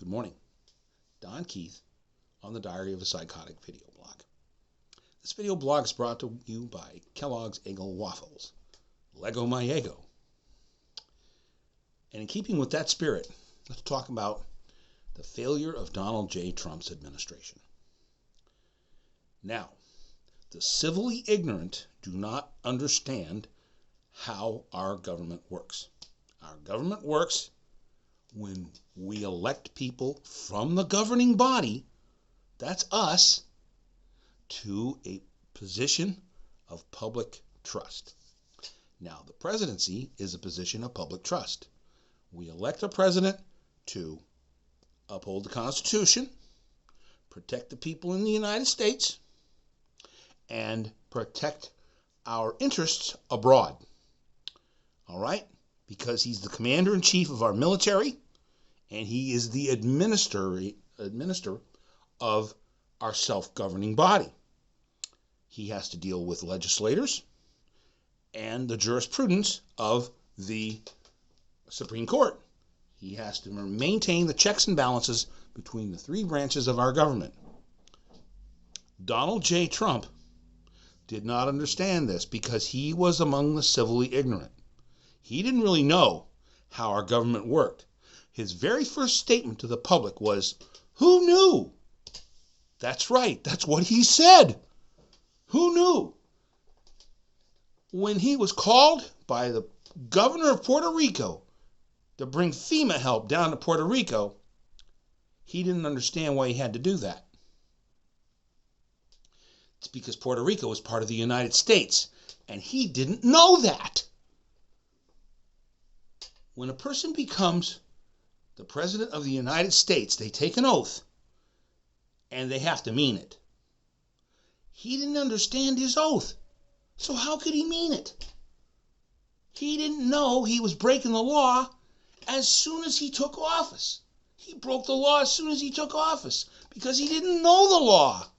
Good morning. Don Keith on the Diary of a Psychotic video blog. This video blog is brought to you by Kellogg's Eggo Waffles. Lego my ego. And in keeping with that spirit, let's talk about the failure of Donald J. Trump's administration. Now, the civilly ignorant do not understand how our government works. Our government works when we elect people from the governing body, that's us, to a position of public trust. Now, the presidency is a position of public trust. We elect a president to uphold the Constitution, protect the people in the United States, and protect our interests abroad. All right? Because he's the commander-in-chief of our military, and he is the administrator of our self-governing body. He has to deal with legislators and the jurisprudence of the Supreme Court. He has to maintain the checks and balances between the three branches of our government. Donald J. Trump did not understand this because he was among the civilly ignorant. He didn't really know how our government worked. His very first statement to the public was, "Who knew?" That's right. That's what he said. Who knew? When he was called by the governor of Puerto Rico to bring FEMA help down to Puerto Rico, he didn't understand why he had to do that. It's because Puerto Rico was part of the United States, and he didn't know that. When a person becomes the President of the United States, they take an oath, and they have to mean it. He didn't understand his oath, so how could he mean it? He didn't know he was breaking the law as soon as he took office. He broke the law as soon as he took office because he didn't know the law.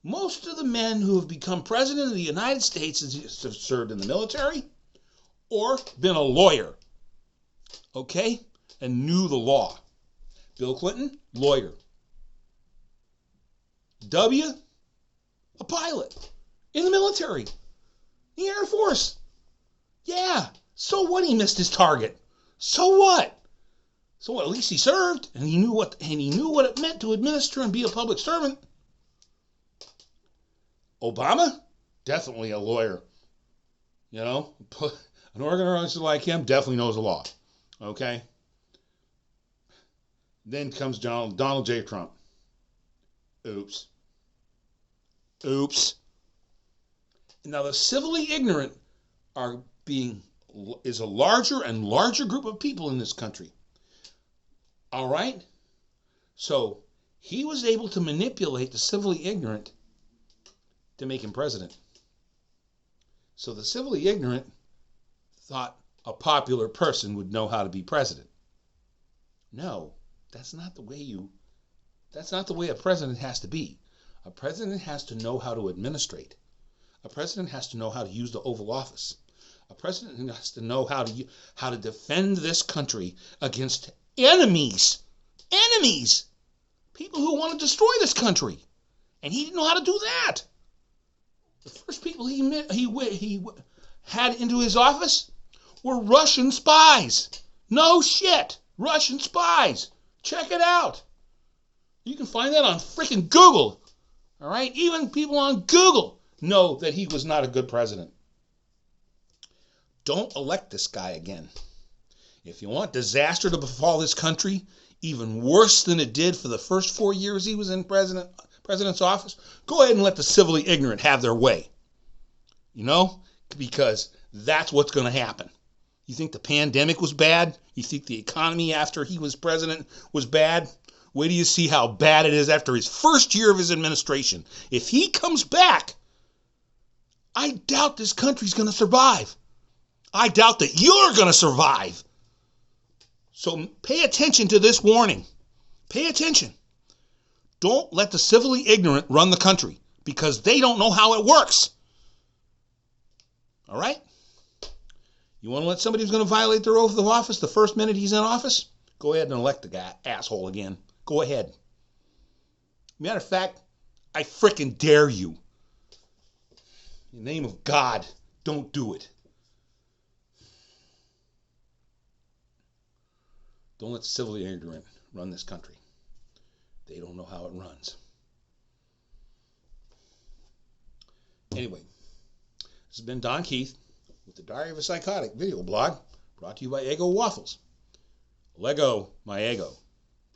Most of the men who have become President of the United States have served in the military or been a lawyer, okay, and knew the law. Bill Clinton, lawyer. W, a pilot in the military, the Air Force. Yeah, so what? He missed his target. So what? So what? At least he served, and he knew what it meant to administer and be a public servant. Obama, definitely a lawyer. You know, an organizer like him definitely knows the law. Okay. Then comes Donald J. Trump. Oops. Now the civilly ignorant is a larger and larger group of people in this country. All right? So he was able to manipulate the civilly ignorant to make him president. So the civilly ignorant thought a popular person would know how to be president. No, that's not the way a president has to be. A president has to know how to administrate. A president has to know how to use the Oval Office. A president has to know how to defend this country against enemies. Enemies! People who want to destroy this country. And he didn't know how to do that. The first people he had into his office were Russian spies. No shit. Russian spies. Check it out. You can find that on freaking Google. All right? Even people on Google know that he was not a good president. Don't elect this guy again. If you want disaster to befall this country, even worse than it did for the first 4 years he was in president's office, go ahead and let the civilly ignorant have their way. You know? Because that's what's going to happen. You think the pandemic was bad? You think the economy after he was president was bad? Wait till you see how bad it is after his first year of his administration. If he comes back, I doubt this country's going to survive. I doubt that you're going to survive. So pay attention to this warning. Pay attention. Don't let the civilly ignorant run the country because they don't know how it works. All right? You want to let somebody who's going to violate their oath of office the first minute he's in office? Go ahead and elect the guy, asshole again. Go ahead. Matter of fact, I frickin' dare you. In the name of God, don't do it. Don't let the civilly ignorant run this country. They don't know how it runs. Anyway, this has been Don Keith with the Diary of a Psychotic video blog brought to you by Eggo Waffles. Lego my ego.